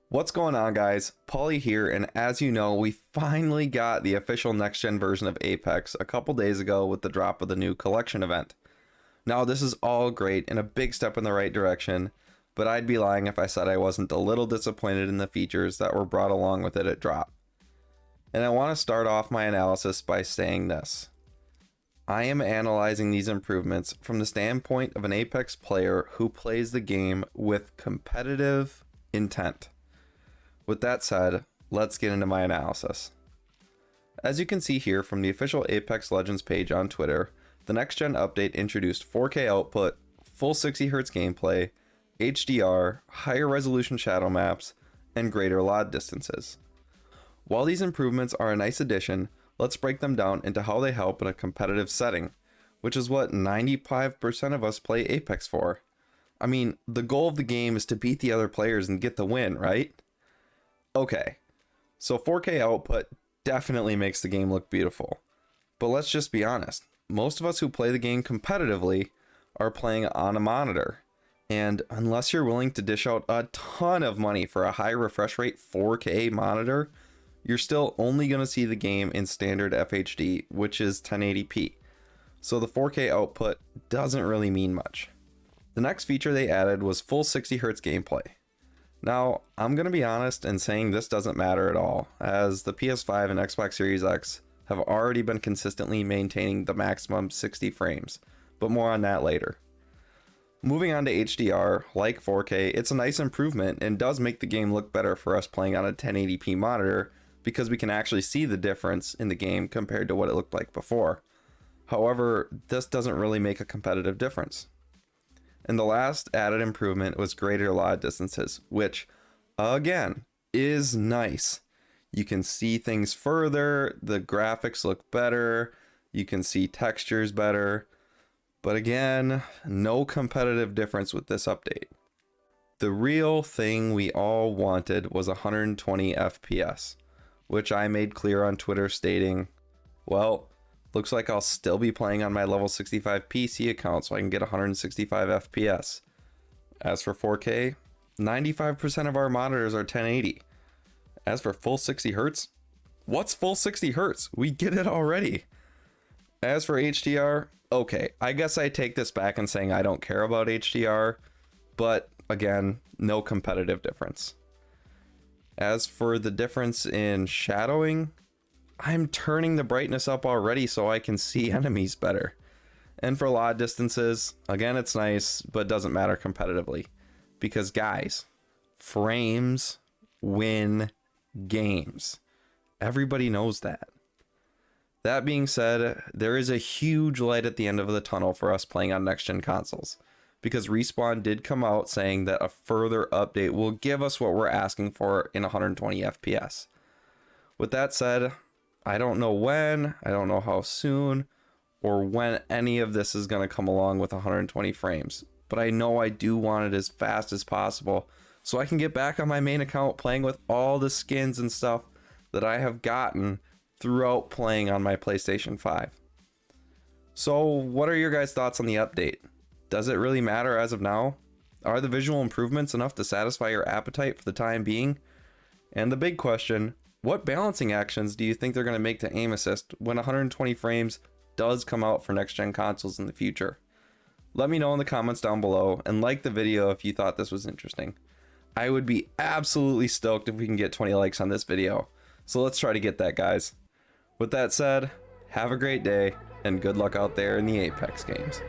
What's going on, guys? Paulie here, and as you know, we finally got the official next-gen version of Apex a couple days ago with the drop of the new collection event. Now, this is all great and a big step in the right direction, but I'd be lying if I said I wasn't a little disappointed in the features that were brought along with it at drop. And I want to start off my analysis by saying this. I am analyzing these improvements from the standpoint of an Apex player who plays the game with competitive intent. With that said, let's get into my analysis. As you can see here from the official Apex Legends page on Twitter, the next gen update introduced 4K output, full 60Hz gameplay, HDR, higher resolution shadow maps, and greater LOD distances. While these improvements are a nice addition, let's break them down into how they help in a competitive setting, which is what 95% of us play Apex for. I mean, the goal of the game is to beat the other players and get the win, right? Okay, so 4K output definitely makes the game look beautiful. But let's just be honest, most of us who play the game competitively are playing on a monitor. And unless you're willing to dish out a ton of money for a high refresh rate 4K monitor, you're still only going to see the game in standard FHD, which is 1080p. So the 4K output doesn't really mean much. The next feature they added was full 60Hz gameplay. Now, I'm going to be honest in saying this doesn't matter at all, as the PS5 and Xbox Series X have already been consistently maintaining the maximum 60 frames, but more on that later. Moving on to HDR, like 4K, it's a nice improvement and does make the game look better for us playing on a 1080p monitor because we can actually see the difference in the game compared to what it looked like before. However, this doesn't really make a competitive difference. And the last added improvement was greater LOD distances, which, again, is nice. You can see things further, the graphics look better, you can see textures better, but again, no competitive difference with this update. The real thing we all wanted was 120 FPS, which I made clear on Twitter stating, well, looks like I'll still be playing on my level 65 PC account so I can get 165 FPS. As for 4K, 95% of our monitors are 1080. As for full 60Hz, what's full 60Hz? We get it already. As for HDR, okay, I guess I take this back in saying I don't care about HDR, but again, no competitive difference. As for the difference in shadowing, I'm turning the brightness up already so I can see enemies better. And for LOD distances, again, it's nice, but doesn't matter competitively. Because guys, frames win games. Everybody knows that. That being said, there is a huge light at the end of the tunnel for us playing on next-gen consoles. Because Respawn did come out saying that a further update will give us what we're asking for in 120 FPS. With that said, I don't know when, I don't know how soon, or when any of this is going to come along with 120 frames. But I know I do want it as fast as possible so I can get back on my main account playing with all the skins and stuff that I have gotten throughout playing on my PlayStation 5. So what are your guys' thoughts on the update? Does it really matter as of now? Are the visual improvements enough to satisfy your appetite for the time being? And the big question, what balancing actions do you think they're going to make to aim assist when 120 frames does come out for next-gen consoles in the future? Let me know in the comments down below and like the video if you thought this was interesting. I would be absolutely stoked if we can get 20 likes on this video. So let's try to get that, guys. With that said, have a great day and good luck out there in the Apex games.